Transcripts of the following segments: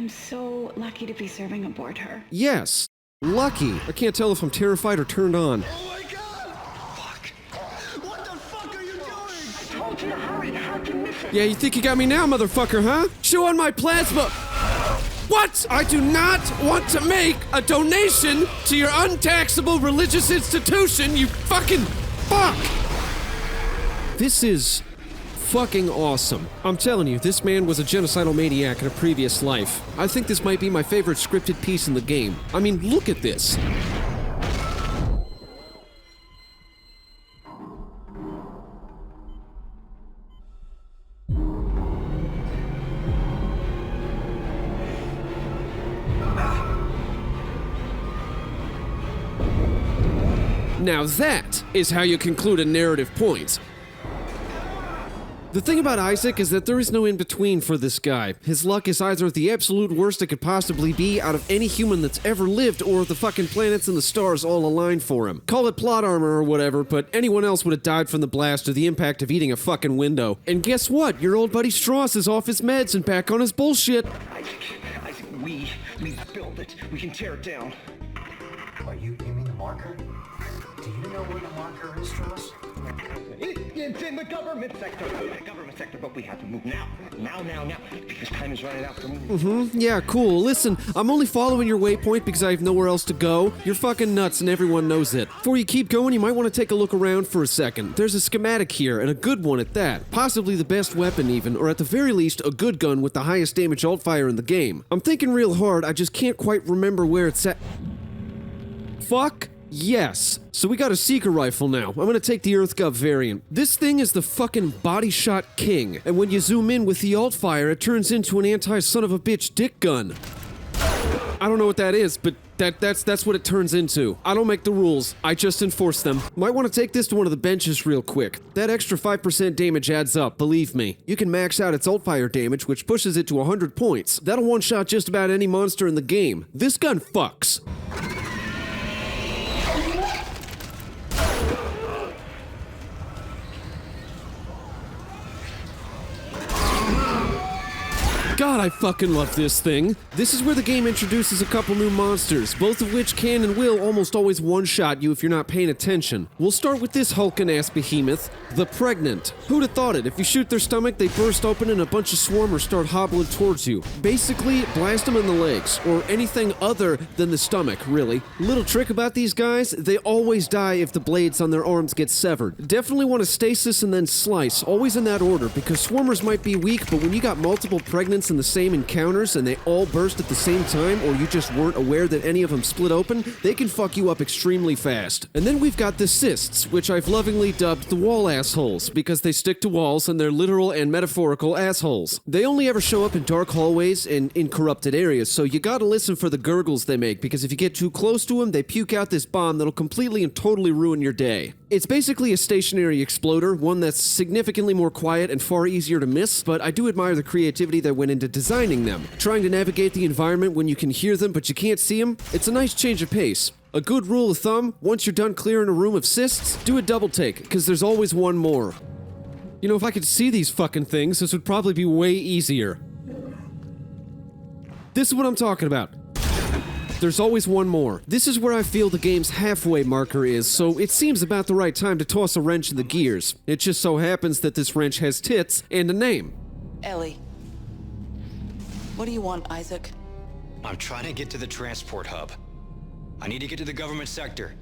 I'm so lucky to be serving aboard her. Yes. Lucky. I can't tell if I'm terrified or turned on. Oh my god! Fuck! What the fuck are you doing? I told you to hurry. How'd you miss it? Yeah, you think you got me now, motherfucker, huh? Show on my plasma. What? I do not want to make a donation to your untaxable religious institution, you fucking fuck! This is fucking awesome. I'm telling you, this man was a genocidal maniac in a previous life. I think this might be my favorite scripted piece in the game. I mean, look at this. Now that is how you conclude a narrative point. The thing about Isaac is that there is no in-between for this guy. His luck is either the absolute worst it could possibly be out of any human that's ever lived, or the fucking planets and the stars all align for him. Call it plot armor or whatever, but anyone else would have died from the blast or the impact of eating a fucking window. And guess what? Your old buddy Strauss is off his meds and back on his bullshit. Isaac, we build it. We can tear it down. Are you mean the marker? Do you know where the marker is, Strauss? It's in the government sector, but we have to move now, because time is running out for moving. Yeah, cool. Listen, I'm only following your waypoint because I have nowhere else to go. You're fucking nuts and everyone knows it. Before you keep going, you might want to take a look around for a second. There's a schematic here, and a good one at that. Possibly the best weapon even, or at the very least, a good gun with the highest damage alt fire in the game. I'm thinking real hard, I just can't quite remember where it's at. Fuck yes. So we got a seeker rifle now. I'm gonna take the EarthGov variant. This thing is the fucking body shot king. And when you zoom in with the alt fire, it turns into an anti-son of a bitch dick gun. I don't know what that is, but that's what it turns into. I don't make the rules, I just enforce them. Might want to take this to one of the benches real quick. That extra 5% damage adds up, believe me. You can max out its alt fire damage, which pushes it to 100 points. That'll one-shot just about any monster in the game. This gun fucks. God, I fucking love this thing. This is where the game introduces a couple new monsters, both of which can and will almost always one-shot you if you're not paying attention. We'll start with this hulking-ass behemoth, the Pregnant. Who'd have thought it? If you shoot their stomach, they burst open and a bunch of swarmers start hobbling towards you. Basically, blast them in the legs, or anything other than the stomach, really. Little trick about these guys, they always die if the blades on their arms get severed. Definitely want to stasis and then slice, always in that order, because swarmers might be weak, but when you got multiple Pregnants in the same encounters and they all burst at the same time, or you just weren't aware that any of them split open, they can fuck you up extremely fast. And then we've got the cysts, which I've lovingly dubbed the wall assholes, because they stick to walls and they're literal and metaphorical assholes. They only ever show up in dark hallways and in corrupted areas, so you gotta listen for the gurgles they make, because if you get too close to them, they puke out this bomb that'll completely and totally ruin your day. It's basically a stationary exploder, one that's significantly more quiet and far easier to miss, but I do admire the creativity that went into designing them. Trying to navigate the environment when you can hear them but you can't see them, it's a nice change of pace. A good rule of thumb, once you're done clearing a room of cysts, do a double take, because there's always one more. You know, if I could see these fucking things, this would probably be way easier. This is what I'm talking about. There's always one more. This is where I feel the game's halfway marker is, so it seems about the right time to toss a wrench in the gears. It just so happens that this wrench has tits and a name. Ellie. What do you want, Isaac? I'm trying to get to the transport hub. I need to get to the government sector.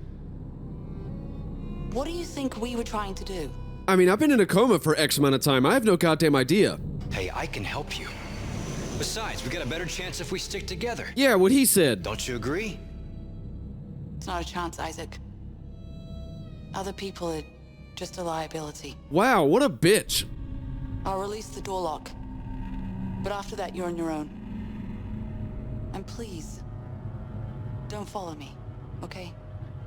What do you think we were trying to do? I mean, I've been in a coma for X amount of time. I have no goddamn idea. Hey, I can help you. Besides, we got a better chance if we stick together. Yeah, what he said. Don't you agree? It's not a chance, Isaac. Other people are just a liability. Wow, what a bitch. I'll release the door lock. But after that, you're on your own. And please, don't follow me, okay?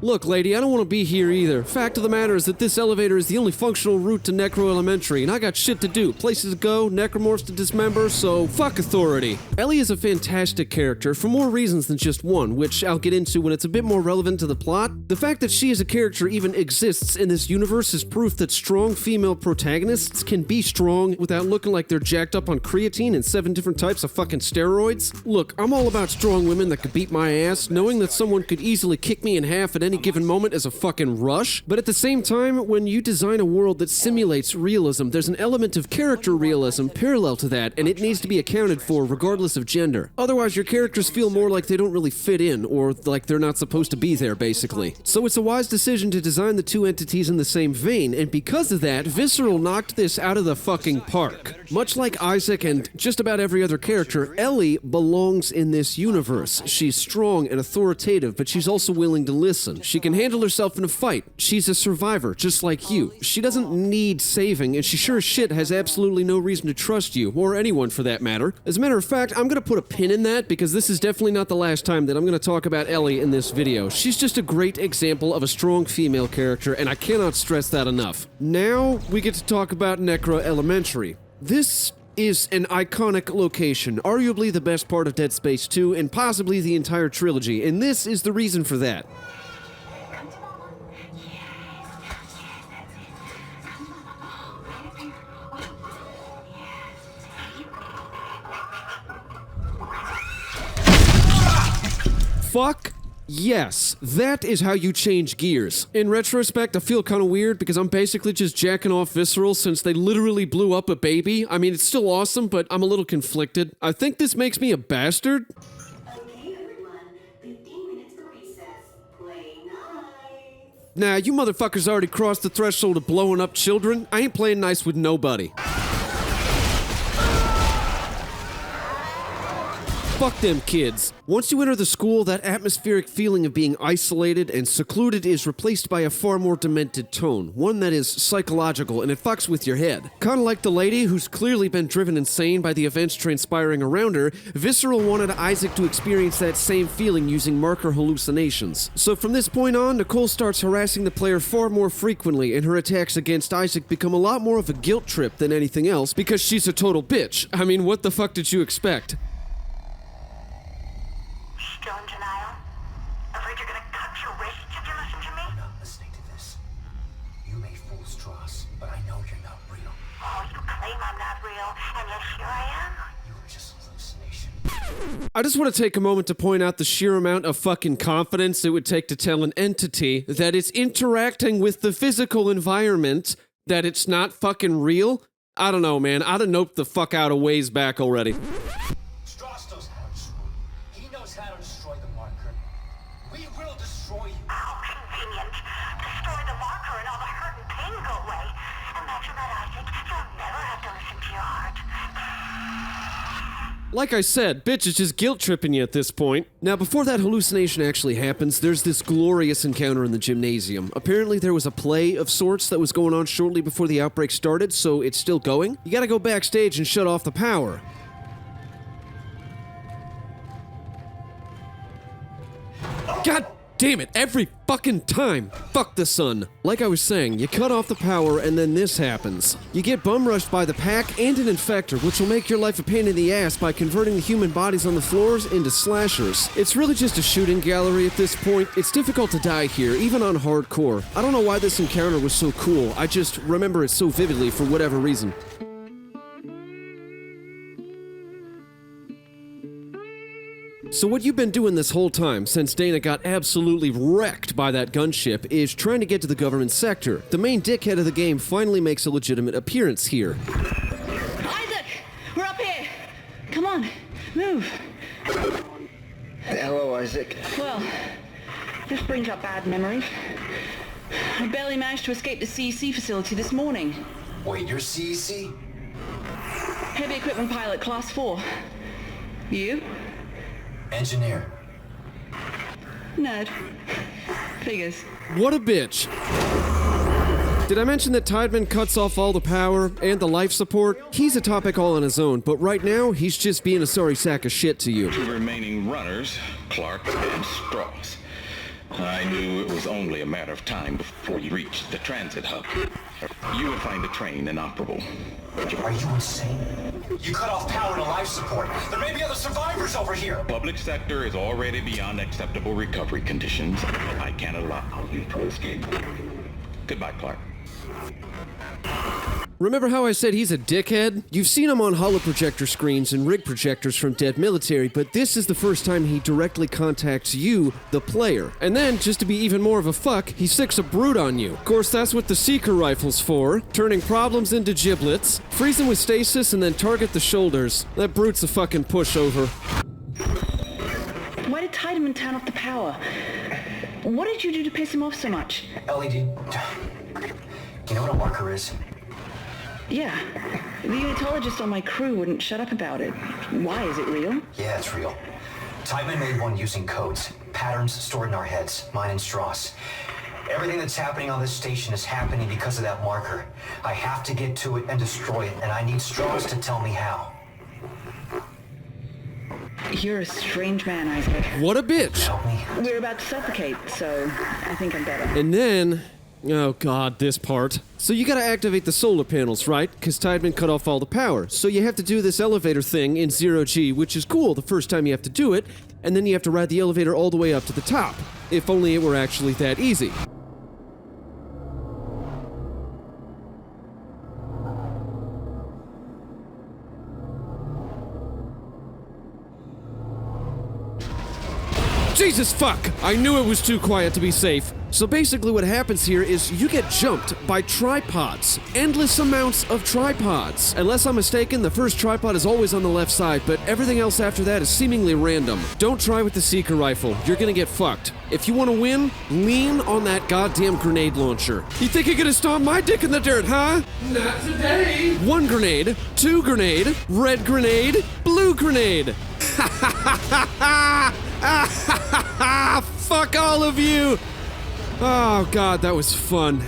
Look, lady, I don't want to be here either. Fact of the matter is that this elevator is the only functional route to Necro Elementary, and I got shit to do. Places to go, necromorphs to dismember, so fuck authority. Ellie is a fantastic character for more reasons than just one, which I'll get into when it's a bit more relevant to the plot. The fact that she as a character even exists in this universe is proof that strong female protagonists can be strong without looking like they're jacked up on creatine and 7 different types of fucking steroids. Look, I'm all about strong women that could beat my ass, knowing that someone could easily kick me in half at any given moment as a fucking rush. But at the same time, when you design a world that simulates realism, there's an element of character realism parallel to that, and it needs to be accounted for regardless of gender. Otherwise, your characters feel more like they don't really fit in, or like they're not supposed to be there, basically. So it's a wise decision to design the two entities in the same vein, and because of that, Visceral knocked this out of the fucking park. Much like Isaac and just about every other character, Ellie belongs in this universe. She's strong and authoritative, but she's also willing to listen. She can handle herself in a fight. She's a survivor, just like you. She doesn't need saving, and she sure as shit has absolutely no reason to trust you, or anyone for that matter. As a matter of fact, I'm gonna put a pin in that, because this is definitely not the last time that I'm gonna talk about Ellie in this video. She's just a great example of a strong female character, and I cannot stress that enough. Now, we get to talk about Necro Elementary. This is an iconic location, arguably the best part of Dead Space 2, and possibly the entire trilogy, and this is the reason for that. Fuck yes, that is how you change gears. In retrospect, I feel kind of weird because I'm basically just jacking off Visceral since they literally blew up a baby. I mean, it's still awesome, but I'm a little conflicted. I think this makes me a bastard. Okay, everyone. 15 minutes for recess. Play nice. Nah, you motherfuckers already crossed the threshold of blowing up children. I ain't playing nice with nobody. Fuck them kids. Once you enter the school, that atmospheric feeling of being isolated and secluded is replaced by a far more demented tone, one that is psychological and it fucks with your head. Kinda like the lady who's clearly been driven insane by the events transpiring around her, Visceral wanted Isaac to experience that same feeling using marker hallucinations. So from this point on, Nicole starts harassing the player far more frequently, and her attacks against Isaac become a lot more of a guilt trip than anything else because she's a total bitch. I mean, what the fuck did you expect? Still in denial? Afraid you're gonna cut your wrists if you listen to me? I'm not listening to this. You may fool Strauss, but I know you're not real. Oh, you claim I'm not real, and yet here I am. You were just a hallucination. I just want to take a moment to point out the sheer amount of fucking confidence it would take to tell an entity that it's interacting with the physical environment that it's not fucking real. I don't know, man. I'd have noped the fuck out a ways back already. Strauss knows how to destroy you. He knows how to destroy the marker. We will destroy you. How convenient. Destroy the marker and all the hurt and pain go away. Imagine that, Isaac. You'll never have to listen to your heart. Like I said, bitch is just guilt-tripping you at this point. Now, before that hallucination actually happens, there's this glorious encounter in the gymnasium. Apparently there was a play of sorts that was going on shortly before the outbreak started, so it's still going. You gotta go backstage and shut off the power. God damn it, every fucking time. Fuck the sun. Like I was saying, you cut off the power and then this happens. You get bum rushed by the pack and an infector, which will make your life a pain in the ass by converting the human bodies on the floors into slashers. It's really just a shooting gallery at this point. It's difficult to die here, even on hardcore. I don't know why this encounter was so cool. I just remember it so vividly for whatever reason. So what you've been doing this whole time, since Dana got absolutely wrecked by that gunship, is trying to get to the government sector. The main dickhead of the game finally makes a legitimate appearance here. Isaac! We're up here! Come on, move. Hello, Isaac. Well, this brings up bad memories. I barely managed to escape the CEC facility this morning. Wait, you're CEC? Heavy equipment pilot, class 4. You? Engineer. Nerd. Figures. What a bitch. Did I mention that Tideman cuts off all the power and the life support? He's a topic all on his own, but right now, he's just being a sorry sack of shit to you. Two remaining runners, Clark and Strauss. I knew it was only a matter of time before you reached the transit hub. You would find the train inoperable. Are you insane? You cut off power to life support. There may be other survivors over here. Public sector is already beyond acceptable recovery conditions. I can't allow you to escape. Goodbye, Clark. Remember how I said he's a dickhead? You've seen him on holoprojector screens and rig projectors from Dead Military, but this is the first time he directly contacts you, the player. And then, just to be even more of a fuck, he sicks a brute on you. Of course, that's what the Seeker rifle's for, turning problems into giblets, freeze them with stasis, and then target the shoulders. That brute's a fucking pushover. Why did Tiedemann turn off the power? What did you do to piss him off so much? Ellie, do you know what a marker is? Yeah. The unitologist on my crew wouldn't shut up about it. Why? Is it real? Yeah, it's real. Tiedemann made one using codes, patterns stored in our heads, mine and Strauss. Everything that's happening on this station is happening because of that marker. I have to get to it and destroy it, and I need Strauss to tell me how. You're a strange man, Isaac. What a bitch! Help me. We're about to suffocate, so I think I'm better. And then... oh god, this part. So you gotta activate the solar panels, right? Because Tiedemann cut off all the power. So you have to do this elevator thing in 0G, which is cool the first time you have to do it, and then you have to ride the elevator all the way up to the top. If only it were actually that easy. Jesus fuck! I knew it was too quiet to be safe. So basically what happens here is you get jumped by tripods. Endless amounts of tripods. Unless I'm mistaken, the first tripod is always on the left side, but everything else after that is seemingly random. Don't try with the Seeker rifle. You're gonna get fucked. If you want to win, lean on that goddamn grenade launcher. You think you're gonna stomp my dick in the dirt, huh? Not today! 1 grenade, 2 grenade, red grenade, blue grenade. Ha ha ha ha ha! Fuck all of you! Oh god, that was fun.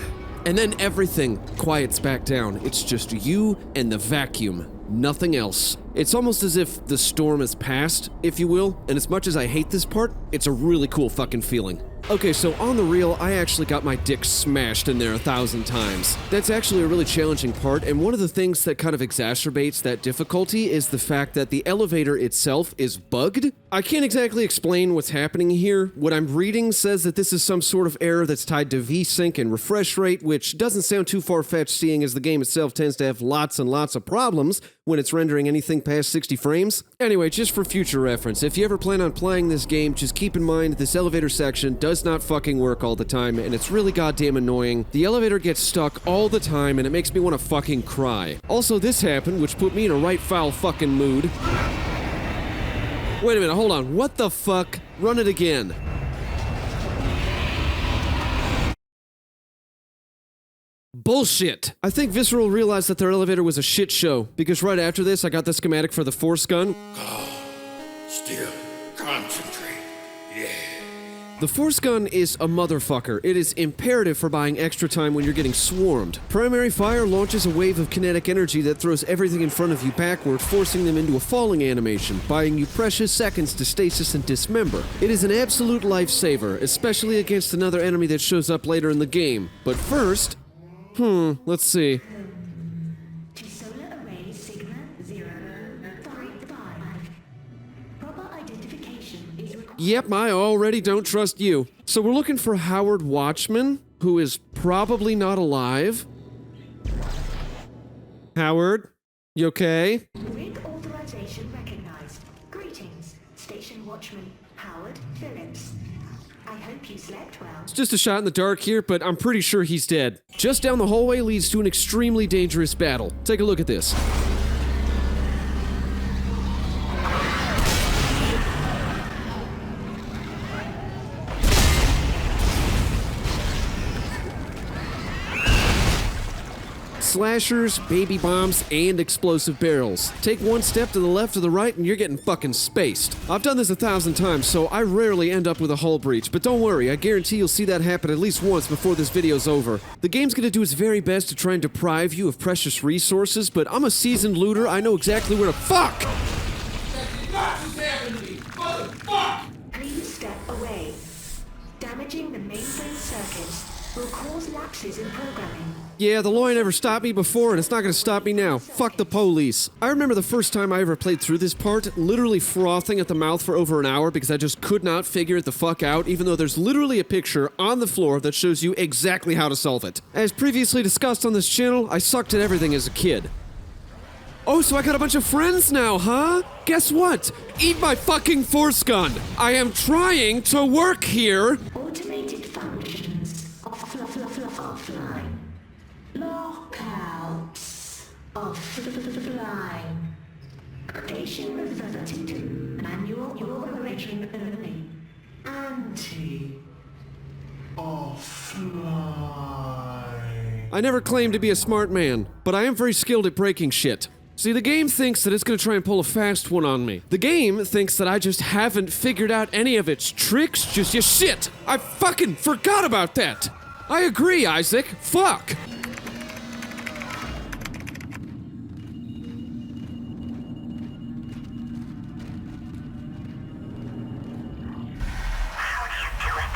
And then everything quiets back down. It's just you and the vacuum. Nothing else. It's almost as if the storm has passed, if you will, and as much as I hate this part, it's a really cool fucking feeling. Okay, so on the real, I actually got my dick smashed in there 1,000 times. That's actually a really challenging part, and one of the things that kind of exacerbates that difficulty is the fact that the elevator itself is bugged. I can't exactly explain what's happening here. What I'm reading says that this is some sort of error that's tied to VSync and refresh rate, which doesn't sound too far-fetched seeing as the game itself tends to have lots and lots of problems when it's rendering anything past 60 frames. Anyway, just for future reference, if you ever plan on playing this game, just keep in mind this elevator section does not fucking work all the time, and it's really goddamn annoying. The elevator gets stuck all the time, and it makes me want to fucking cry. Also, this happened, which put me in a right foul fucking mood. Wait a minute, hold on. What the fuck? Run it again. Bullshit! I think Visceral realized that their elevator was a shit show, because right after this, I got the schematic for the Force gun. Still, concentrate. Yeah. The Force gun is a motherfucker. It is imperative for buying extra time when you're getting swarmed. Primary fire launches a wave of kinetic energy that throws everything in front of you backward, forcing them into a falling animation, buying you precious seconds to stasis and dismember. It is an absolute lifesaver, especially against another enemy that shows up later in the game. But first... let's see. To solar array Sigma 035. Proper identification is required. Yep, I already don't trust you. So we're looking for Howard Watchman, who is probably not alive. Howard, you okay? Rig authorization recognized. Greetings, Station Watchman Howard Phillips. I hope you slept well. It's just a shot in the dark here, but I'm pretty sure he's dead. Just down the hallway leads to an extremely dangerous battle. Take a look at this. Slashers, baby bombs, and explosive barrels. Take one step to the left or the right and you're getting fucking spaced. I've done this 1,000 times, so I rarely end up with a hull breach, but don't worry, I guarantee you'll see that happen at least once before this video's over. The game's gonna do its very best to try and deprive you of precious resources, but I'm a seasoned looter, I know exactly where to fuck! Please step away. Damaging will cause lapses in programming. Yeah, the law never stopped me before, and it's not gonna stop me now. Fuck the police. I remember the first time I ever played through this part, literally frothing at the mouth for over an hour because I just could not figure it the fuck out, even though there's literally a picture on the floor that shows you exactly how to solve it. As previously discussed on this channel, I sucked at everything as a kid. Oh, so I got a bunch of friends now, huh? Guess what? Eat my fucking force gun! I am trying to work here! Automated functions. Offline. Lockouts. Offline. Station reverted to manual operation only. Offline. I never claimed to be a smart man, but I am very skilled at breaking shit. See, the game thinks that it's gonna try and pull a fast one on me. The game thinks that I just haven't figured out any of its tricks, just your shit! I fucking forgot about that! I agree, Isaac. Fuck! How do you do it?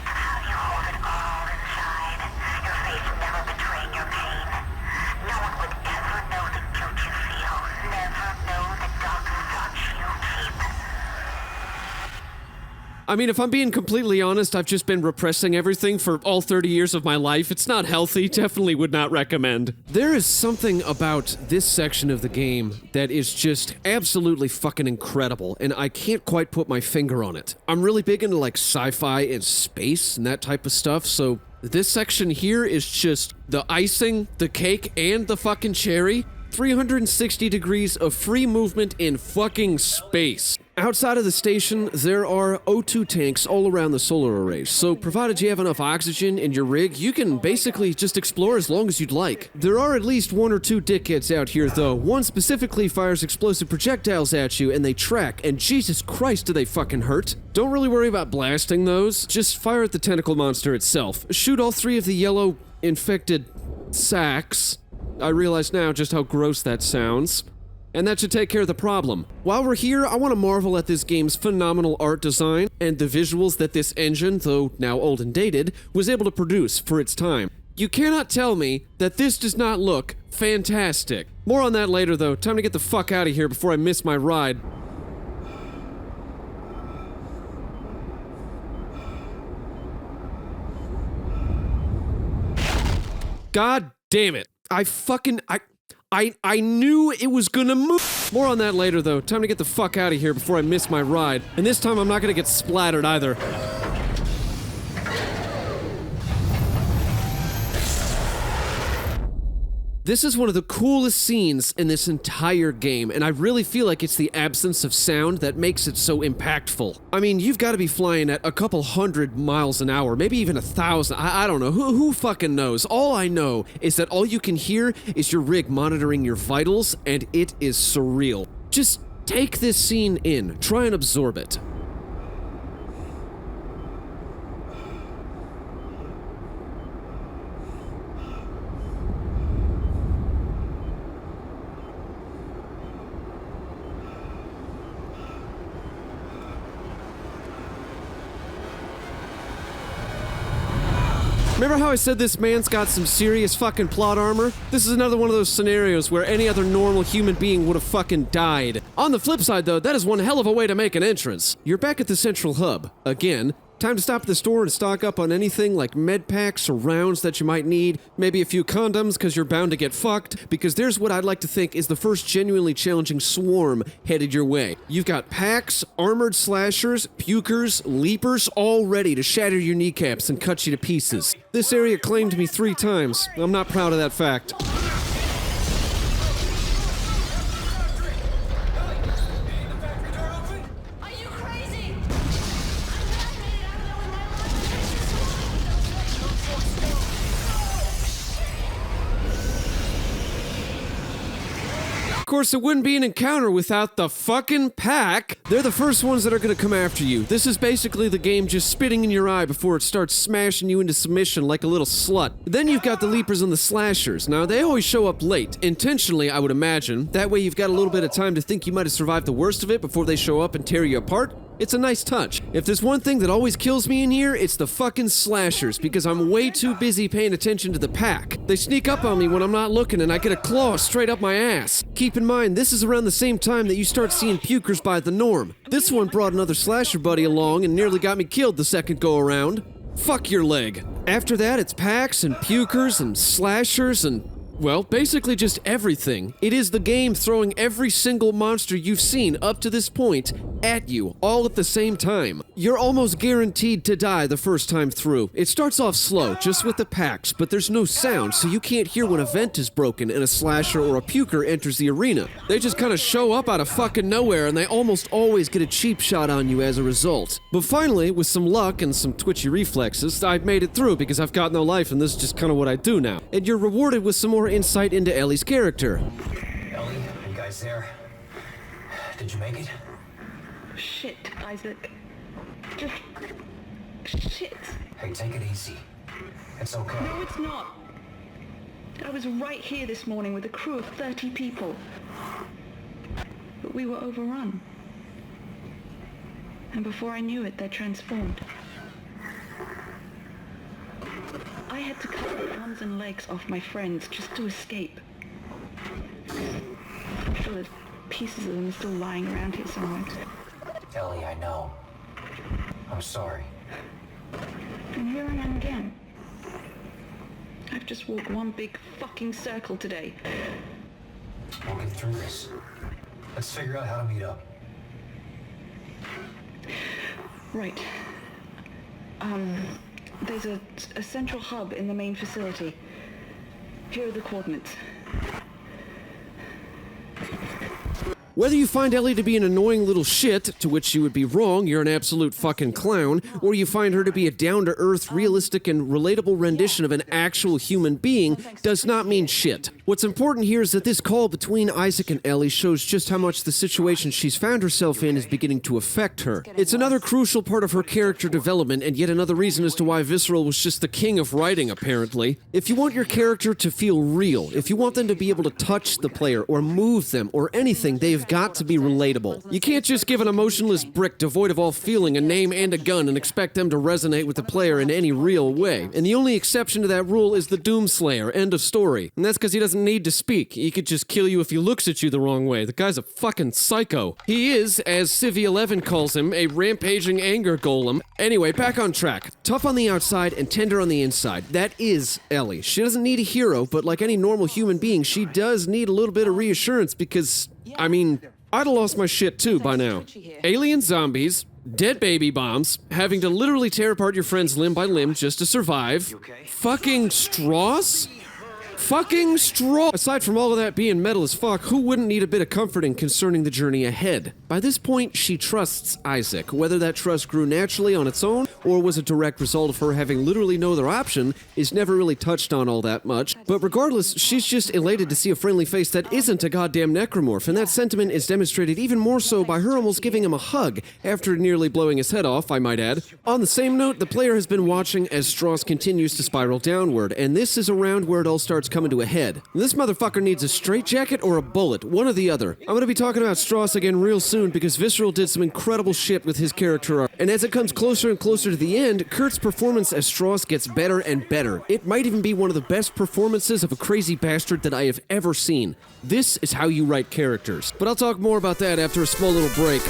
How do you hold it all inside? Your face never betraying your pain. No one would ever know the guilt you feel. Never know the dark thoughts you keep. I mean, if I'm being completely honest, I've just been repressing everything for all 30 years of my life. It's not healthy. Definitely would not recommend. There is something about this section of the game that is just absolutely fucking incredible, and I can't quite put my finger on it. I'm really big into like sci-fi and space and that type of stuff, so this section here is just the icing, the cake, and the fucking cherry. 360 degrees of free movement in fucking space. Outside of the station, there are O2 tanks all around the solar arrays, so provided you have enough oxygen in your rig, you can basically just explore as long as you'd like. There are at least one or two dickheads out here though. One specifically fires explosive projectiles at you and they track, and Jesus Christ do they fucking hurt. Don't really worry about blasting those, just fire at the tentacle monster itself. Shoot all three of the yellow infected sacks. I realize now just how gross that sounds. And that should take care of the problem. While we're here, I want to marvel at this game's phenomenal art design and the visuals that this engine, though now old and dated, was able to produce for its time. You cannot tell me that this does not look fantastic. More on that later though. Time to get the fuck out of here before I miss my ride. God damn it. I knew it was gonna move. More on that later though. Time to get the fuck out of here before I miss my ride. And this time I'm not gonna get splattered either. This is one of the coolest scenes in this entire game, and I really feel like it's the absence of sound that makes it so impactful. I mean, you've got to be flying at a couple 100 miles an hour, maybe even 1,000. I don't know. Who fucking knows? All I know is that all you can hear is your rig monitoring your vitals, and it is surreal. Just take this scene in. Try and absorb it. Remember how I said this man's got some serious fucking plot armor? This is another one of those scenarios where any other normal human being would have fucking died. On the flip side though, that is one hell of a way to make an entrance. You're back at the central hub. Again. Time to stop at the store and stock up on anything like med packs or rounds that you might need, maybe a few condoms because you're bound to get fucked, because there's what I'd like to think is the first genuinely challenging swarm headed your way. You've got packs, armored slashers, pukers, leapers, all ready to shatter your kneecaps and cut you to pieces. This area claimed me 3 times. I'm not proud of that fact. Of course, it wouldn't be an encounter without the fucking pack. They're the first ones that are gonna come after you. This is basically the game just spitting in your eye before it starts smashing you into submission like a little slut. Then you've got the leapers and the slashers. Now, they always show up late. Intentionally, I would imagine. That way you've got a little bit of time to think you might have survived the worst of it before they show up and tear you apart. It's a nice touch. If there's one thing that always kills me in here, it's the fucking slashers, because I'm way too busy paying attention to the pack. They sneak up on me when I'm not looking and I get a claw straight up my ass. Keep in mind, this is around the same time that you start seeing pukers by the norm. This one brought another slasher buddy along and nearly got me killed the second go around. Fuck your leg. After that, it's packs and pukers and slashers and, well, basically just everything. It is the game throwing every single monster you've seen up to this point at you, all at the same time. You're almost guaranteed to die the first time through. It starts off slow, just with the packs, but there's no sound, so you can't hear when a vent is broken and a slasher or a puker enters the arena. They just kind of show up out of fucking nowhere, and they almost always get a cheap shot on you as a result. But finally, with some luck and some twitchy reflexes, I've made it through because I've got no life, and this is just kind of what I do now. And you're rewarded with some more insight into Ellie's character. Ellie, you guys there? Did you make it? Shit, Isaac. Just... shit. Hey, take it easy. It's okay. No, it's not. I was right here this morning with a crew of 30 people. But we were overrun. And before I knew it, they transformed. I had to cut the arms and legs off my friends just to escape. I'm sure there's pieces of them still lying around here somewhere. Ellie, I know. I'm sorry. And here I am again. I've just walked one big fucking circle today. We'll get through this. Let's figure out how to meet up. Right. There's a central hub in the main facility. Here are the coordinates. Whether you find Ellie to be an annoying little shit, to which you would be wrong, you're an absolute fucking clown, or you find her to be a down-to-earth, realistic, and relatable rendition of an actual human being, does not mean shit. What's important here is that this call between Isaac and Ellie shows just how much the situation she's found herself in is beginning to affect her. It's another crucial part of her character development, and yet another reason as to why Visceral was just the king of writing, apparently. If you want your character to feel real, if you want them to be able to touch the player, or move them, or anything, they've got to be relatable. You can't just give an emotionless brick devoid of all feeling a name and a gun and expect them to resonate with the player in any real way. And the only exception to that rule is the Doomslayer, end of story. And that's because he doesn't need to speak. He could just kill you if he looks at you the wrong way. The guy's a fucking psycho. He is, as Civvy 11 calls him, a rampaging anger golem. Anyway, back on track. Tough on the outside and tender on the inside. That is Ellie. She doesn't need a hero, but like any normal human being, she does need a little bit of reassurance because, I mean, I'd have lost my shit too by now. Alien zombies, dead baby bombs, having to literally tear apart your friends limb by limb just to survive. Fucking straws? Fucking straw! Aside from all of that being metal as fuck, who wouldn't need a bit of comforting concerning the journey ahead? By this point, she trusts Isaac. Whether that trust grew naturally on its own, or was a direct result of her having literally no other option, is never really touched on all that much. But regardless, she's just elated to see a friendly face that isn't a goddamn necromorph, and that sentiment is demonstrated even more so by her almost giving him a hug, after nearly blowing his head off, I might add. On the same note, the player has been watching as Strauss continues to spiral downward, and this is around where it all starts coming to a head. This motherfucker needs a straitjacket or a bullet, one or the other. I'm gonna be talking about Strauss again real soon because Visceral did some incredible shit with his character arc. And as it comes closer and closer to the end, Kurt's performance as Strauss gets better and better. It might even be one of the best performances of a crazy bastard that I have ever seen. This is how you write characters. But I'll talk more about that after a small little break.